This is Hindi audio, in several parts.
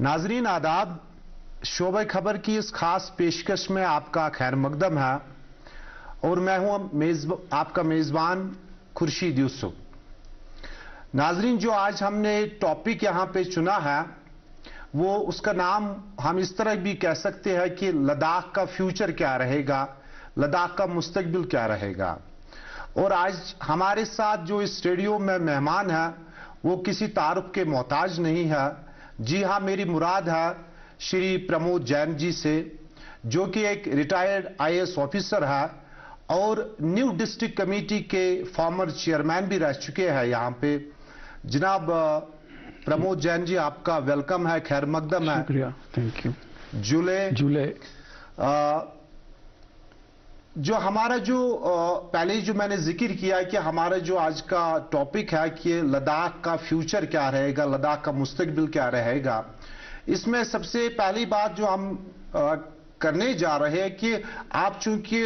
नाजरीन आदाब, शोबे खबर की इस खास पेशकश में आपका खैर मकदम है और मैं हूं आपका मेजबान खुर्शीद यूसुफ। नाजरीन, जो आज हमने टॉपिक यहां पे चुना है वो उसका नाम हम इस तरह भी कह सकते हैं कि लद्दाख का फ्यूचर क्या रहेगा, लद्दाख का मुस्तकबिल क्या रहेगा। और आज हमारे साथ जो इस स्टूडियो में मेहमान है वो किसी तारुफ के मोहताज नहीं है। जी हां, मेरी मुराद है श्री प्रमोद जैन जी से, जो कि एक रिटायर्ड आईएएस ऑफिसर है और न्यू डिस्ट्रिक्ट कमेटी के फॉर्मर चेयरमैन भी रह चुके हैं यहां पे। जनाब प्रमोद जैन जी, आपका वेलकम है, खैर मकदम है। शुक्रिया, थैंक यू। जुले जो हमारा जो पहले जो मैंने जिक्र किया कि हमारा जो आज का टॉपिक है कि लद्दाख का फ्यूचर क्या रहेगा, लद्दाख का मुस्तकबिल क्या रहेगा। इसमें सबसे पहली बात जो हम करने जा रहे हैं कि आप चूंकि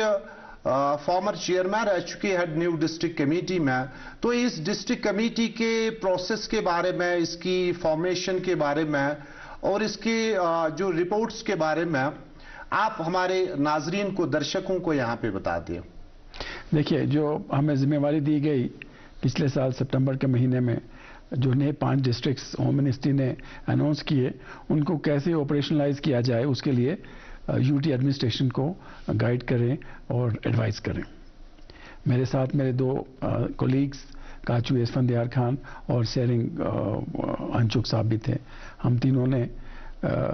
फॉर्मर चेयरमैन रह चुके हैं न्यू डिस्ट्रिक्ट कमेटी में, तो इस डिस्ट्रिक्ट कमेटी के प्रोसेस के बारे में, इसकी फॉर्मेशन के बारे में और इसकी जो रिपोर्ट्स के बारे में आप हमारे नाजरीन को, दर्शकों को यहाँ पे बता दें। देखिए, जो हमें जिम्मेवारी दी गई पिछले साल सितंबर के महीने में, जो नए 5 डिस्ट्रिक्ट्स होम मिनिस्ट्री ने अनाउंस किए, उनको कैसे ऑपरेशनलाइज किया जाए उसके लिए यूटी एडमिनिस्ट्रेशन को गाइड करें और एडवाइस करें। मेरे साथ मेरे 2 कोलीग्स काचू एस्फंदियार खान और शेरिंग अंशुक साहब भी थे। हम तीनों ने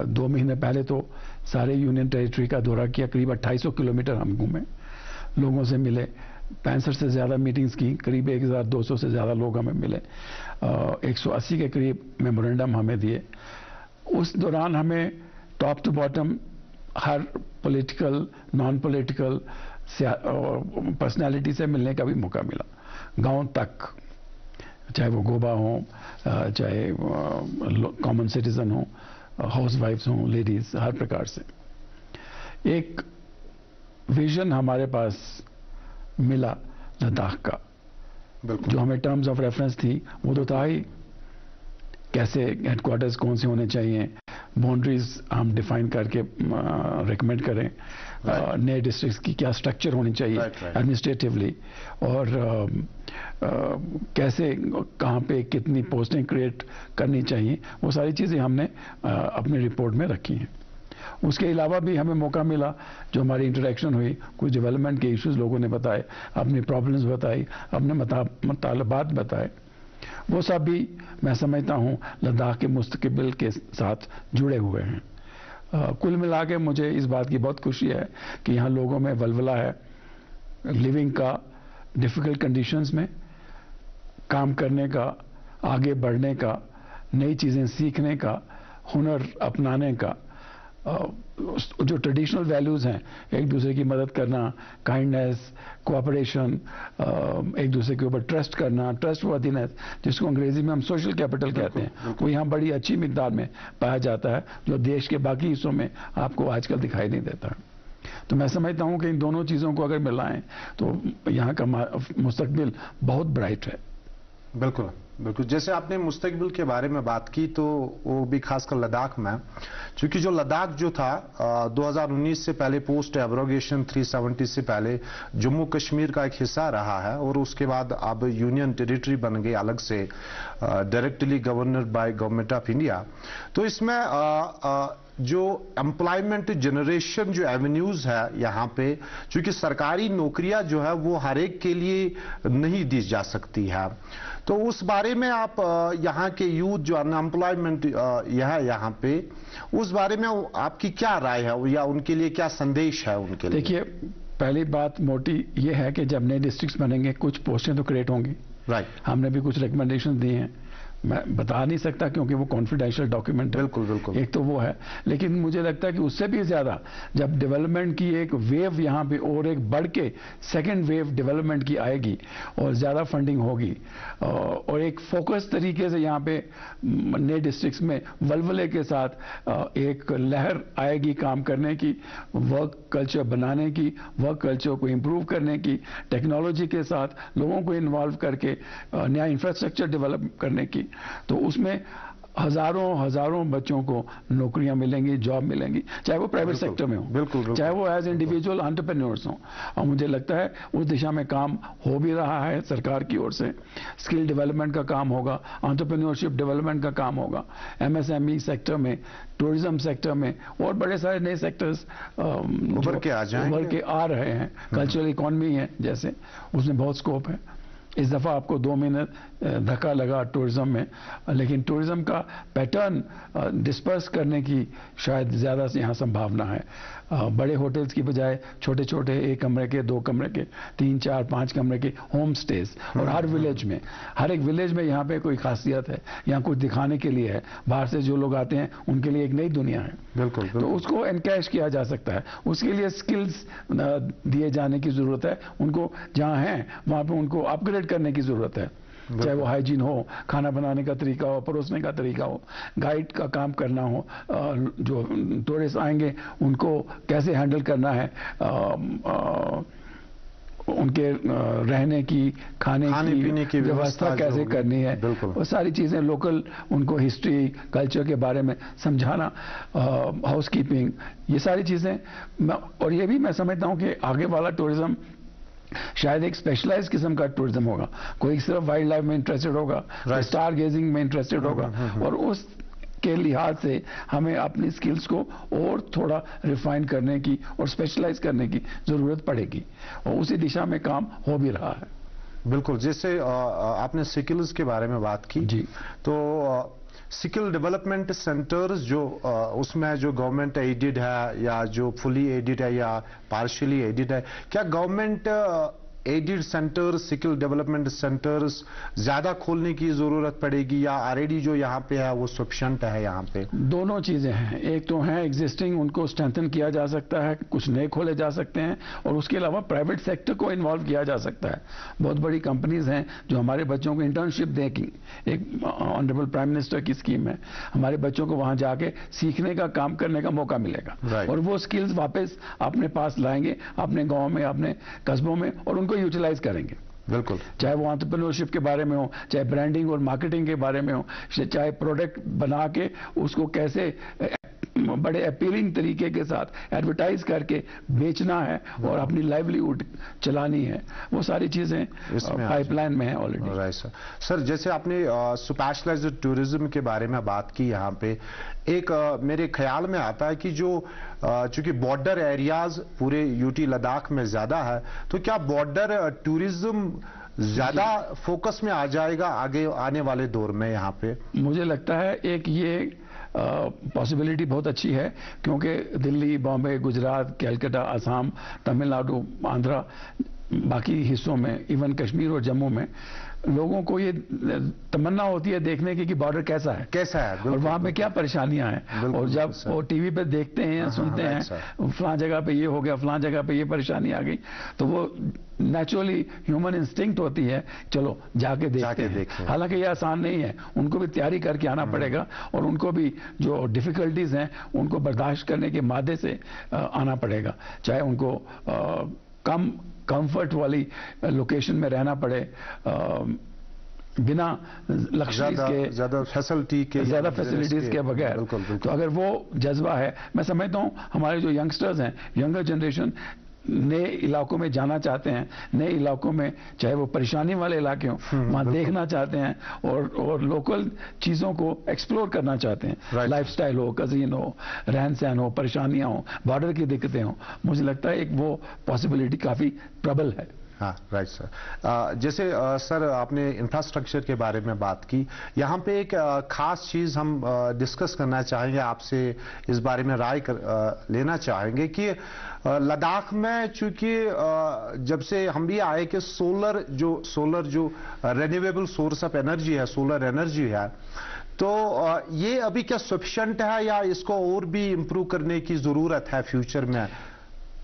2 महीने पहले तो सारे यूनियन टेरिटरी का दौरा किया। करीब 2800 किलोमीटर हम घूमे, लोगों से मिले, 65 से ज़्यादा मीटिंग्स की, करीब 1200 से ज़्यादा लोग हमें मिले, 180 के करीब मेमोरेंडम हमें दिए। उस दौरान हमें टॉप टू बॉटम हर पॉलिटिकल, नॉन पॉलिटिकल पर्सनालिटी से मिलने का भी मौका मिला, गांव तक, चाहे वो गोबा हो, चाहे कॉमन सिटीजन हो, हाउस वाइफ्स हों, लेडीज, हर प्रकार से। एक विजन हमारे पास मिला लद्दाख का, जो हमें टर्म्स ऑफ रेफरेंस थी वो तो था ही, कैसे हेडक्वार्टर्स कौन से होने चाहिए, बाउंड्रीज हम डिफाइन करके रिकमेंड करें, नए डिस्ट्रिक्ट्स की क्या स्ट्रक्चर होनी चाहिए एडमिनिस्ट्रेटिवली, और कैसे कहाँ पे कितनी पोस्टिंग क्रिएट करनी चाहिए, वो सारी चीज़ें हमने अपनी रिपोर्ट में रखी हैं। उसके अलावा भी हमें मौका मिला, जो हमारी इंटरेक्शन हुई, कुछ डेवलपमेंट के इश्यूज लोगों ने बताए, अपनी प्रॉब्लम्स बताई, अपने मुतालबात बताए। वो सब भी मैं समझता हूँ लद्दाख के मुस्तकबिल के साथ जुड़े हुए हैं। कुल मिला के मुझे इस बात की बहुत खुशी है कि यहाँ लोगों में वलवला है, लिविंग का, डिफ़िकल्ट कंडीशंस में काम करने का, आगे बढ़ने का, नई चीज़ें सीखने का, हुनर अपनाने का, जो ट्रेडिशनल वैल्यूज़ हैं, एक दूसरे की मदद करना, काइंडनेस, कोऑपरेशन, एक दूसरे के ऊपर ट्रस्ट करना, ट्रस्टवर्दीनेस, जिसको अंग्रेजी में हम सोशल कैपिटल कहते हैं, वो यहाँ बड़ी अच्छी मिकदार में पाया जाता है, जो देश के बाकी हिस्सों में आपको आजकल दिखाई नहीं देता है। तो मैं समझता हूँ कि इन दोनों चीज़ों को अगर मिलाएं तो यहाँ का मुस्तकबिल बहुत ब्राइट है। बिल्कुल बिल्कुल, जैसे आपने मुस्तकबिल के बारे में बात की, तो वो भी खासकर लद्दाख में, क्योंकि जो लद्दाख जो था 2019 से पहले, पोस्ट एब्रोगेशन 370 से पहले जम्मू कश्मीर का एक हिस्सा रहा है और उसके बाद अब यूनियन टेरिटरी बन गई अलग से, directly governor by government of India. तो इसमें जो एम्प्लॉयमेंट जनरेशन जो एवेन्यूज है यहाँ पे, क्योंकि सरकारी नौकरियां जो है वो हर एक के लिए नहीं दी जा सकती है, तो उस बारे में आप यहाँ के यूथ जो अनएम्प्लॉयमेंट है यहाँ पे, उस बारे में आपकी क्या राय है या उनके लिए क्या संदेश है उनके लिए? देखिए, पहली बात मोटी ये है कि जब नए डिस्ट्रिक्ट्स बनेंगे कुछ पोस्टें तो क्रिएट होंगी। हमने भी कुछ रिकमेंडेशन दिए हैं, मैं बता नहीं सकता क्योंकि वो कॉन्फिडेंशियल डॉक्यूमेंट है। बिल्कुल बिल्कुल, एक तो वो है, लेकिन मुझे लगता है कि उससे भी ज्यादा जब डेवलपमेंट की एक वेव यहाँ पे और एक बढ़ के सेकेंड वेव डेवलपमेंट की आएगी और ज्यादा फंडिंग होगी और एक फोकस तरीके से यहाँ पे नए डिस्ट्रिक्ट्स में वलवले के साथ एक लहर आएगी काम करने की, वर्क कल्चर बनाने की, वर्क कल्चर को इम्प्रूव करने की, टेक्नोलॉजी के साथ लोगों को इन्वॉल्व करके नया इंफ्रास्ट्रक्चर डेवलप करने की, तो उसमें हजारों बच्चों को नौकरियां मिलेंगी, जॉब मिलेंगी, चाहे वो प्राइवेट सेक्टर में हो, बिल्कुल, चाहे वो एज इंडिविजुअल एंटरप्रेन्योर्स हों। और मुझे लगता है उस दिशा में काम हो भी रहा है सरकार की ओर से। स्किल डेवलपमेंट का काम होगा, एंटरप्रेन्योरशिप डेवलपमेंट का काम होगा, एमएसएमई सेक्टर में, टूरिज्म सेक्टर में, और बड़े सारे नए सेक्टर्स उभर के आ रहे हैं। कल्चरल इकोनॉमी है जैसे, उसमें बहुत स्कोप है। इस दफ़ा आपको 2 महीने धक्का लगा टूरिज्म में, लेकिन टूरिज्म का पैटर्न डिस्पर्स करने की शायद ज़्यादा से यहाँ संभावना है। बड़े होटल्स की बजाय छोटे छोटे 1 कमरे के, 2 कमरे के, 3, 4, 5 कमरे के होम स्टेज, और हर विलेज में, हर एक विलेज में यहाँ पे कोई खासियत है, यहाँ कुछ दिखाने के लिए है। बाहर से जो लोग आते हैं उनके लिए एक नई दुनिया है। बिल्कुल। तो उसको एनकैश किया जा सकता है। उसके लिए स्किल्स दिए जाने की जरूरत है। उनको जहाँ हैं वहाँ पे उनको अपग्रेड करने की जरूरत है, चाहे वो हाइजीन हो, खाना बनाने का तरीका हो, परोसने का तरीका हो, गाइड का काम करना हो, जो टूरिस्ट आएंगे उनको कैसे हैंडल करना है, उनके रहने की, खाने की व्यवस्था कैसे करनी है, वो सारी चीजें, लोकल उनको हिस्ट्री कल्चर के बारे में समझाना, हाउसकीपिंग, ये सारी चीजें। और ये भी मैं समझता हूँ कि आगे वाला टूरिज्म शायद एक स्पेशलाइज्ड किस्म का टूरिज्म होगा। कोई सिर्फ वाइल्ड लाइफ में इंटरेस्टेड होगा, स्टार गेजिंग में इंटरेस्टेड होगा, और उस के लिहाज से हमें अपनी स्किल्स को और थोड़ा रिफाइन करने की और स्पेशलाइज करने की जरूरत पड़ेगी, और उसी दिशा में काम हो भी रहा है। बिल्कुल। जैसे आपने स्किल्स के बारे में बात की जी, तो स्किल डेवलपमेंट सेंटर्स जो उसमें जो गवर्नमेंट एडेड है या जो फुली एडेड है या पार्शियली एडेड है, क्या government aided centres, skill development centres ज्यादा खोलने की जरूरत पड़ेगी, या ऑलरेडी जो यहाँ पे है वो सफिशिएंट है? यहाँ पे दोनों चीजें हैं। एक तो है एग्जिस्टिंग, उनको स्ट्रेंथन किया जा सकता है, कुछ नए खोले जा सकते हैं, और उसके अलावा प्राइवेट सेक्टर को इन्वॉल्व किया जा सकता है। बहुत बड़ी कंपनीज हैं जो हमारे बच्चों को इंटर्नशिप देंगी। एक ऑनरेबल प्राइम मिनिस्टर की स्कीम है, हमारे बच्चों को वहां जाके सीखने का, काम करने का मौका मिलेगा, और वो स्किल्स वापस अपने पास लाएंगे, अपने गाँव में, अपने कस्बों में, और उनको यूटिलाइज करेंगे। बिल्कुल। चाहे वो एंटरप्रेन्योरशिप के बारे में हो, चाहे ब्रांडिंग और मार्केटिंग के बारे में हो, चाहे प्रोडक्ट बना के उसको कैसे बड़े अपीलिंग तरीके के साथ एडवर्टाइज करके बेचना है और अपनी लाइवलीहुड चलानी है, वो सारी चीजें पाइपलाइन में है ऑलरेडी। Right sir. सर, जैसे आपने स्पेशलाइज्ड टूरिज्म के बारे में बात की, यहाँ पे एक मेरे ख्याल में आता है कि जो चूंकि बॉर्डर एरियाज पूरे यूटी लद्दाख में ज्यादा है, तो क्या बॉर्डर टूरिज्म ज्यादा फोकस में आ जाएगा आगे आने वाले दौर में? यहाँ पे मुझे लगता है एक ये पॉसिबिलिटी बहुत अच्छी है, क्योंकि दिल्ली, बॉम्बे, गुजरात, कलकत्ता, असम, तमिलनाडु, आंध्रा, बाकी हिस्सों में, इवन कश्मीर और जम्मू में लोगों को ये तमन्ना होती है देखने की कि बॉर्डर कैसा है और वहां पे क्या परेशानियां हैं। और जब वो टीवी पे देखते हैं, सुनते हैं फलां जगह पे ये हो गया, फलां जगह पे ये परेशानी आ गई, तो वो नेचुरली ह्यूमन इंस्टिंक्ट होती है, चलो जाके देखते हैं। हालांकि ये आसान नहीं है, उनको भी तैयारी करके आना पड़ेगा, और उनको भी जो डिफिकल्टीज हैं उनको बर्दाश्त करने के मादे से आना पड़ेगा, चाहे उनको कम कंफर्ट वाली लोकेशन में रहना पड़े, बिना लक्ष्य के, ज्यादा फैसिलिटीज के बगैर। तो अगर वो जज्बा है, मैं समझता हूं हमारे जो यंगस्टर्स हैं, यंगर जनरेशन नए इलाकों में जाना चाहते हैं, नए इलाकों में चाहे वो परेशानी वाले इलाके हों, वहां देखना चाहते हैं, और लोकल चीजों को एक्सप्लोर करना चाहते हैं। लाइफस्टाइल हो, कजीन हो, रहन सहन हो, परेशानियां हो, बॉर्डर की दिक्कतें हो, मुझे लगता है एक वो पॉसिबिलिटी काफी प्रबल है। हाँ, राइट सर। जैसे सर आपने इंफ्रास्ट्रक्चर के बारे में बात की, यहाँ पे एक खास चीज हम डिस्कस करना चाहेंगे आपसे, इस बारे में राय लेना चाहेंगे कि लद्दाख में चूंकि जब से हम भी आए कि सोलर जो रिन्यूएबल सोर्स ऑफ एनर्जी है, सोलर एनर्जी है, तो ये अभी क्या सफिशिएंट है या इसको और भी इंप्रूव करने की जरूरत है फ्यूचर में?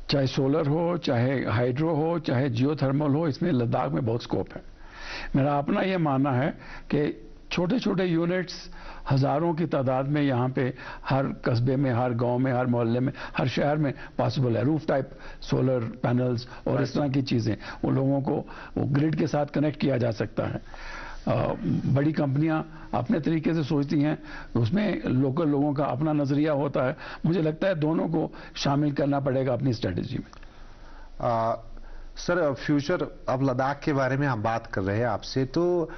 चाहे सोलर हो, चाहे हाइड्रो हो, चाहे जियोथर्मल हो, इसमें लद्दाख में बहुत स्कोप है। मेरा अपना ये मानना है कि छोटे छोटे यूनिट्स हजारों की तादाद में यहाँ पे हर कस्बे में, हर गांव में, हर मोहल्ले में, हर शहर में पॉसिबल है। रूफ टाइप सोलर पैनल्स और इस तरह की चीजें, वो लोगों को वो ग्रिड के साथ कनेक्ट किया जा सकता है। बड़ी कंपनियां अपने तरीके से सोचती हैं, उसमें लोकल लोगों का अपना नजरिया होता है। मुझे लगता है दोनों को शामिल करना पड़ेगा अपनी स्ट्रेटेजी में। सर, फ्यूचर, अब लद्दाख के बारे में हम बात कर रहे हैं आपसे, तो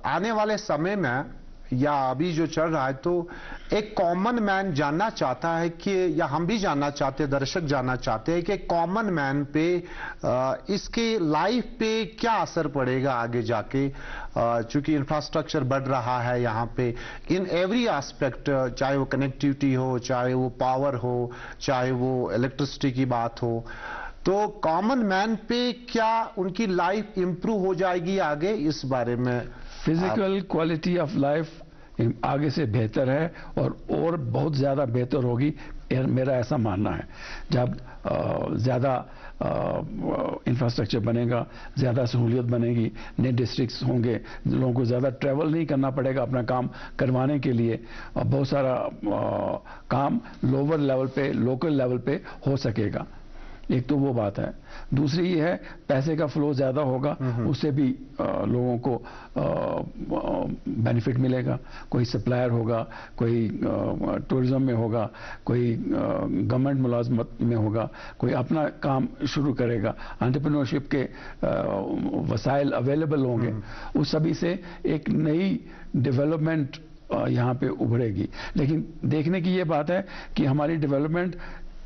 आने वाले समय में या अभी जो चल रहा है, तो एक कॉमन मैन जानना चाहता है कि, या हम भी जानना चाहते हैं, दर्शक जानना चाहते हैं कि कॉमन मैन पे इसके लाइफ पे क्या असर पड़ेगा आगे जाके, चूंकि इंफ्रास्ट्रक्चर बढ़ रहा है यहाँ पे इन एवरी एस्पेक्ट, चाहे वो कनेक्टिविटी हो, चाहे वो पावर हो, चाहे वो इलेक्ट्रिसिटी की बात हो, तो कॉमन मैन पे क्या उनकी लाइफ इंप्रूव हो जाएगी आगे, इस बारे में? फिजिकल क्वालिटी ऑफ लाइफ आगे से बेहतर है और बहुत ज़्यादा बेहतर होगी, मेरा ऐसा मानना है। जब ज़्यादा इंफ्रास्ट्रक्चर बनेगा, ज़्यादा सहूलियत बनेगी, नए डिस्ट्रिक्ट्स होंगे, लोगों को ज़्यादा ट्रैवल नहीं करना पड़ेगा अपना काम करवाने के लिए, और बहुत सारा काम लोअर लेवल पे, लोकल लेवल पे हो सकेगा। एक तो वो बात है। दूसरी ये है पैसे का फ्लो ज्यादा होगा, उससे भी लोगों को बेनिफिट मिलेगा। कोई सप्लायर होगा, कोई टूरिज्म में होगा, कोई गवर्नमेंट मुलाजमत में होगा, कोई अपना काम शुरू करेगा, एंटरप्रेन्योरशिप के वसाइल अवेलेबल होंगे। उस सभी से एक नई डेवलपमेंट यहाँ पे उभरेगी। लेकिन देखने की ये बात है कि हमारी डेवलपमेंट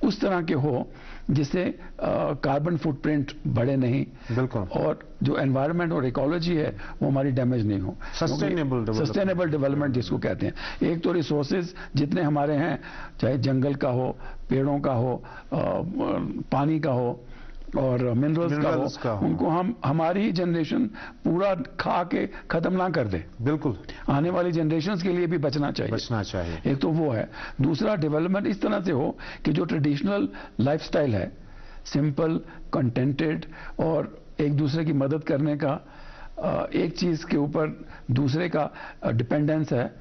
उस तरह के हो जिससे कार्बन फुटप्रिंट बढ़े नहीं, बिल्कुल, और जो एनवायरनमेंट और इकोलॉजी है वो हमारी डैमेज नहीं हो। सस्टेनेबल डेवलपमेंट जिसको कहते हैं। एक तो रिसोर्सेज जितने हमारे हैं, चाहे जंगल का हो, पेड़ों का हो, पानी का हो और मिनरल्स का हो, उनको हम, हमारी ही जनरेशन पूरा खा के खत्म ना कर दे। बिल्कुल, आने वाली जनरेशंस के लिए भी बचना चाहिए। एक तो वो है। दूसरा, डेवलपमेंट इस तरह से हो कि जो ट्रेडिशनल लाइफस्टाइल है, सिंपल, कंटेंटेड और एक दूसरे की मदद करने का, एक चीज के ऊपर दूसरे का डिपेंडेंस है,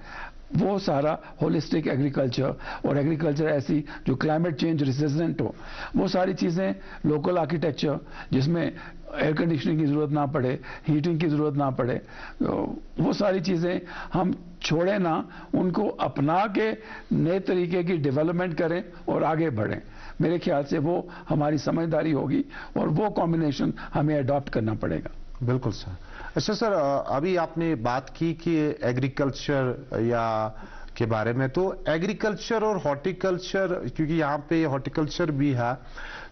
वो सारा होलिस्टिक एग्रीकल्चर, और एग्रीकल्चर ऐसी जो क्लाइमेट चेंज रेजिस्टेंट हो, वो सारी चीजें, लोकल आर्किटेक्चर जिसमें एयर कंडीशनिंग की जरूरत ना पड़े, हीटिंग की जरूरत ना पड़े, वो सारी चीजें हम छोड़े ना, उनको अपना के नए तरीके की डेवलपमेंट करें और आगे बढ़ें। मेरे ख्याल से वो हमारी समझदारी होगी और वो कॉम्बिनेशन हमें अडॉप्ट करना पड़ेगा। बिल्कुल सर। अच्छा सर, अभी आपने बात की कि एग्रीकल्चर या के बारे में, तो एग्रीकल्चर और हॉर्टिकल्चर, क्योंकि यहाँ पे हॉर्टिकल्चर भी है,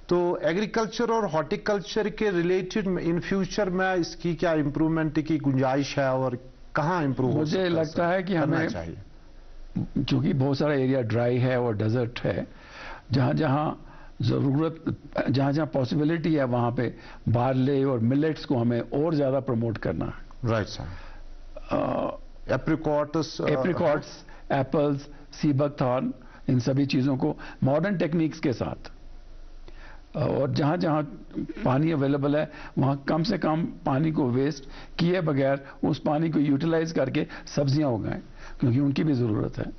तो एग्रीकल्चर और हॉर्टिकल्चर के रिलेटेड इन फ्यूचर में इसकी क्या इम्प्रूवमेंट की गुंजाइश है और कहाँ इम्प्रूव हो सकता है? मुझे लगता है कि हमें, चूंकि बहुत सारा एरिया ड्राई है और डेजर्ट है, जहाँ जहाँ जरूरत, जहाँ जहाँ पॉसिबिलिटी है, वहाँ पे बार्ले और मिलेट्स को हमें और ज्यादा प्रमोट करना है। Right sir. Apricots, apples, sea buckthorn, इन सभी चीजों को मॉडर्न टेक्निक्स के साथ, और जहाँ जहाँ पानी अवेलेबल है वहाँ कम से कम पानी को वेस्ट किए बगैर उस पानी को यूटिलाइज करके सब्जियां उगाएं, क्योंकि उनकी भी जरूरत है।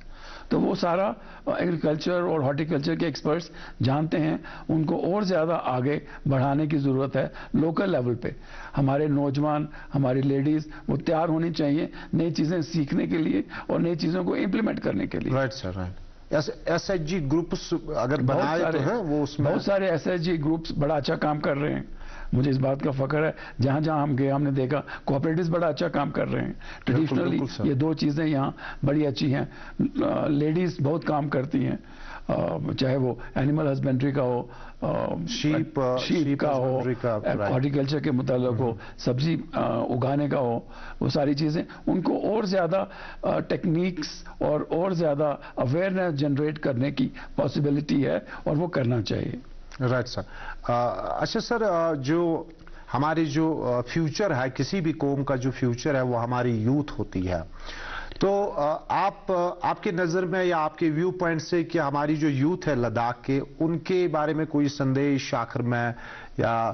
तो वो सारा एग्रीकल्चर और हॉर्टिकल्चर के एक्सपर्ट्स जानते हैं, उनको और ज़्यादा आगे बढ़ाने की ज़रूरत है। लोकल लेवल पे हमारे नौजवान, हमारी लेडीज़ वो तैयार होनी चाहिए नई चीज़ें सीखने के लिए और नई चीज़ों को इम्प्लीमेंट करने के लिए। Right sir, right. SHG groups अगर बनाए तो हैं, वो उसमें बहुत सारे SHG ग्रुप्स बड़ा अच्छा काम कर रहे हैं। मुझे इस बात का फख्र है, जहां जहां हम गए हमने देखा कोऑपरेटिव्स बड़ा अच्छा काम कर रहे हैं। ट्रेडिशनली ये दो चीजें यहाँ बड़ी अच्छी हैं। लेडीज बहुत काम करती हैं, चाहे वो एनिमल हस्बेंड्री का हो, शीप का हो, हॉर्टिकल्चर के मुताल्लिक हो, सब्जी उगाने का हो, वो सारी चीजें, उनको और ज्यादा टेक्निक्स और ज्यादा अवेयरनेस जनरेट करने की पॉसिबिलिटी है और वो करना चाहिए। Right sir. अच्छा सर, जो हमारी जो फ्यूचर है, किसी भी कौम का जो फ्यूचर है वो हमारी यूथ होती है, तो आपके नज़र में या आपके व्यू पॉइंट से कि हमारी जो यूथ है लद्दाख के, उनके बारे में कोई संदेश आखिर में, या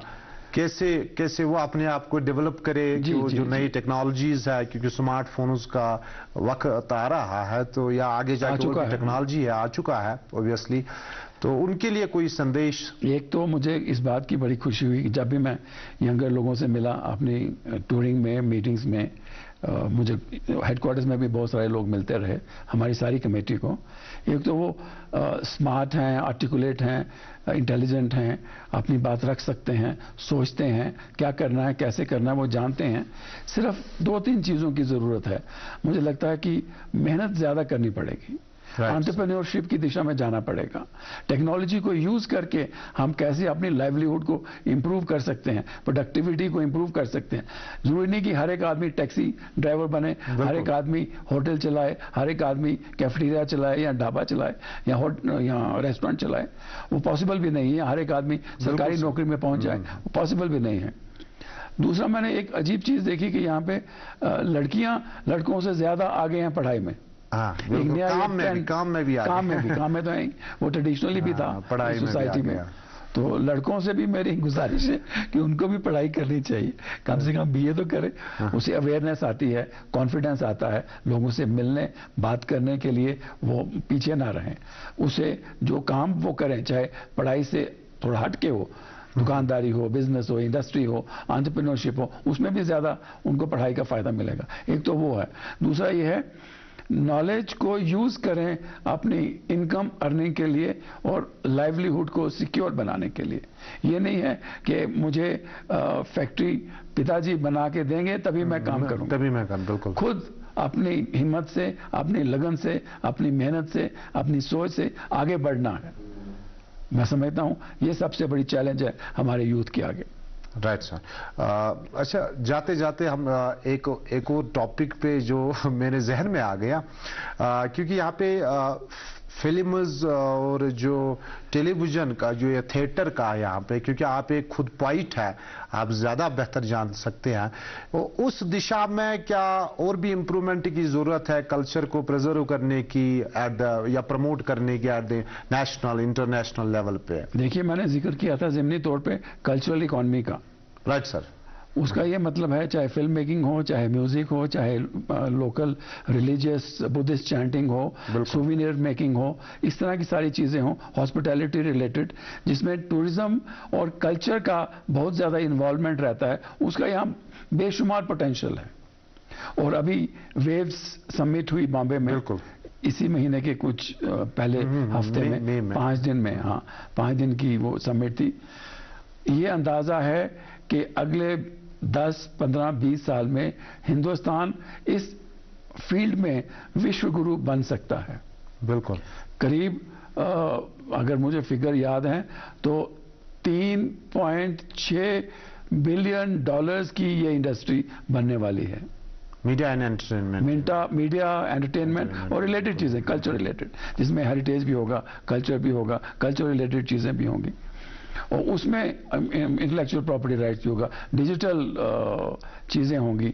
कैसे वो अपने आप को डेवलप करे, जो नई टेक्नोलॉजीज है, क्योंकि स्मार्टफोन्स का वक्त आ रहा है, तो या आगे जाके टेक्नोलॉजी है, आ चुका है ऑब्वियसली, तो उनके लिए कोई संदेश? एक तो मुझे इस बात की बड़ी खुशी हुई कि जब भी मैं यंगर लोगों से मिला अपनी टूरिंग में, मीटिंग्स में, मुझे हेडक्वार्टर्स में भी बहुत सारे लोग मिलते रहे, हमारी सारी कमेटी को। एक तो वो स्मार्ट हैं, आर्टिकुलेट हैं, इंटेलिजेंट हैं, अपनी बात रख सकते हैं, सोचते हैं क्या करना है, कैसे करना है, वो जानते हैं। सिर्फ 2-3 चीज़ों की ज़रूरत है। मुझे लगता है कि मेहनत ज़्यादा करनी पड़ेगी, एंटरप्रेन्योरशिप की दिशा में जाना पड़ेगा। टेक्नोलॉजी को यूज करके हम कैसे अपनी लाइवलीहुड को इंप्रूव कर सकते हैं, प्रोडक्टिविटी को इंप्रूव कर सकते हैं। जरूरी नहीं कि हर एक आदमी टैक्सी ड्राइवर बने, हर एक आदमी होटल चलाए, हर एक आदमी कैफेटेरिया चलाए या ढाबा चलाए या रेस्टोरेंट चलाए। वो पॉसिबल भी नहीं है। हर एक आदमी सरकारी नौकरी में पहुंच जाए, वो पॉसिबल भी नहीं है। दूसरा, मैंने एक अजीब चीज देखी कि यहाँ पे लड़कियां लड़कों से ज्यादा आगे हैं पढ़ाई में। काम में तो है, वो ट्रेडिशनली भी था पढ़ाई सोसाइटी में। तो लड़कों से भी मेरी गुजारिश है कि उनको भी पढ़ाई करनी चाहिए, कम से कम बीए तो करें। उसे अवेयरनेस आती है, कॉन्फिडेंस आता है, लोगों से मिलने बात करने के लिए वो पीछे ना रहें। उसे जो काम वो करें, चाहे पढ़ाई से थोड़ा हटके हो, दुकानदारी हो, बिजनेस हो, इंडस्ट्री हो, एंटरप्रेन्योरशिप हो, उसमें भी ज्यादा उनको पढ़ाई का फायदा मिलेगा। एक तो वो है। दूसरा ये है, नॉलेज को यूज करें अपनी इनकम अर्निंग के लिए और लाइवलीहुड को सिक्योर बनाने के लिए। ये नहीं है कि मुझे फैक्ट्री पिताजी बना के देंगे तभी मैं काम करूं, तभी मैं काम, बिल्कुल। खुद अपनी हिम्मत से, अपनी लगन से, अपनी मेहनत से, अपनी सोच से आगे बढ़ना है। मैं समझता हूं ये सबसे बड़ी चैलेंज है हमारे यूथ के आगे। Right sir. अच्छा, जाते जाते हम एक और टॉपिक पे जो मेरे जहन में आ गया, क्योंकि यहाँ पे फिल्म्स और जो टेलीविजन का, जो ये थिएटर का है यहाँ पे, क्योंकि आप एक खुद पॉइंट है, आप ज्यादा बेहतर जान सकते हैं, उस दिशा में क्या और भी इम्प्रूवमेंट की जरूरत है कल्चर को प्रिजर्व करने की या प्रमोट करने की at the national international level पे? देखिए, मैंने जिक्र किया था ज़मीनी तौर पे कल्चरल इकोनॉमी का। Right sir. उसका ये मतलब है, चाहे फिल्म मेकिंग हो, चाहे म्यूजिक हो, चाहे लोकल रिलीजियस बुद्धिस्ट चैंटिंग हो, सुविनियर मेकिंग हो, इस तरह की सारी चीजें हो, हॉस्पिटैलिटी रिलेटेड, जिसमें टूरिज्म और कल्चर का बहुत ज्यादा इन्वॉल्वमेंट रहता है, उसका यहाँ बेशुमार पोटेंशियल है। और अभी वेव्स समिट हुई बॉम्बे में, इसी महीने के कुछ पहले हफ्ते में 5 दिन में, हाँ 5 दिन की वो समिट थी। ये अंदाजा है कि अगले 10, 15, 20 साल में हिंदुस्तान इस फील्ड में विश्व गुरु बन सकता है। बिल्कुल। करीब अगर मुझे फिगर याद है तो 3.6 बिलियन डॉलर्स की ये इंडस्ट्री बनने वाली है। Media and entertainment, media entertainment और रिलेटेड चीजें, कल्चर रिलेटेड, जिसमें हेरिटेज भी होगा, कल्चर भी होगा, कल्चर रिलेटेड चीजें भी होंगी, और उसमें इंटेलेक्चुअल प्रॉपर्टी राइट्स भी होगा, डिजिटल चीजें होंगी,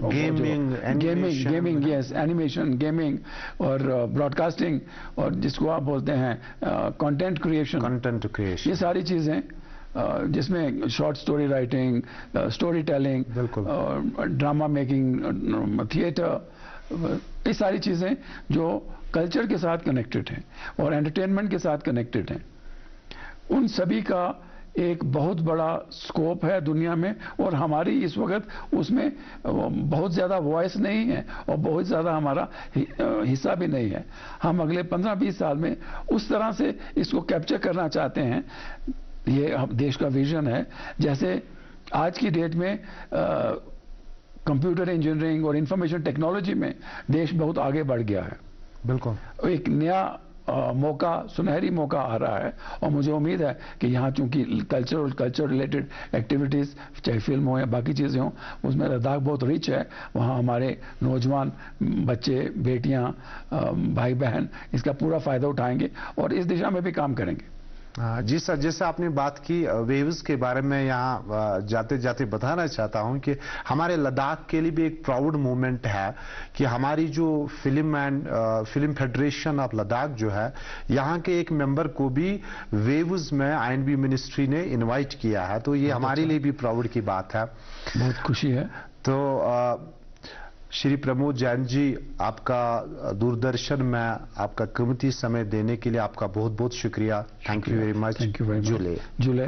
गेमिंग, यस, एनिमेशन, गेमिंग और ब्रॉडकास्टिंग, और जिसको आप बोलते हैं कंटेंट क्रिएशन, ये सारी चीजें, जिसमें short story writing, story telling, drama making, theatre, ये सारी चीजें जो कल्चर के साथ कनेक्टेड हैं और एंटरटेनमेंट के साथ कनेक्टेड हैं, उन सभी का एक बहुत बड़ा स्कोप है दुनिया में। और हमारी इस वक्त उसमें बहुत ज्यादा वॉइस नहीं है और बहुत ज्यादा हमारा हिस्सा भी नहीं है। हम अगले 15-20 साल में उस तरह से इसको कैप्चर करना चाहते हैं। ये देश का विजन है। जैसे आज की डेट में कंप्यूटर इंजीनियरिंग और इंफॉर्मेशन टेक्नोलॉजी में देश बहुत आगे बढ़ गया है। बिल्कुल। एक नया मौका, सुनहरी मौका आ रहा है, और मुझे उम्मीद है कि यहाँ चूंकि कल्चर रिलेटेड एक्टिविटीज, चाहे फिल्म हो या बाकी चीजें हो, उसमें लद्दाख बहुत रिच है। वहाँ हमारे नौजवान बच्चे, बेटियां, भाई बहन इसका पूरा फायदा उठाएंगे और इस दिशा में भी काम करेंगे। जी सर, जैसे आपने बात की वेव्स के बारे में, यहाँ जाते जाते बताना चाहता हूं कि हमारे लद्दाख के लिए भी एक प्राउड मोमेंट है कि हमारी जो फिल्म फेडरेशन ऑफ लद्दाख जो है, यहाँ के एक मेंबर को भी वेव्स में आईएनबी मिनिस्ट्री ने इनवाइट किया है। तो ये हमारे लिए भी प्राउड की बात है, बहुत खुशी है। तो श्री प्रमोद जैन जी, आपका दूरदर्शन में आपका कीमती समय देने के लिए आपका बहुत बहुत शुक्रिया। Thank you very much. जुले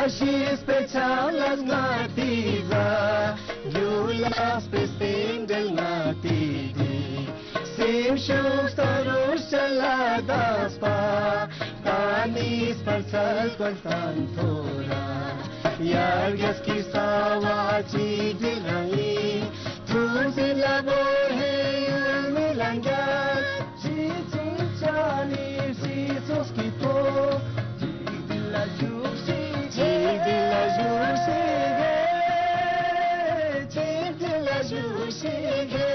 She's petalas natiza, Julas bestendel natidi, Sim shoes tarus chaladas pa, Tanis parsal constantora, Yargas ki sawa chigdilangi, Tuzi labor hey milangar, Chichin chani sisos ki po, Chigdila juksi. Take the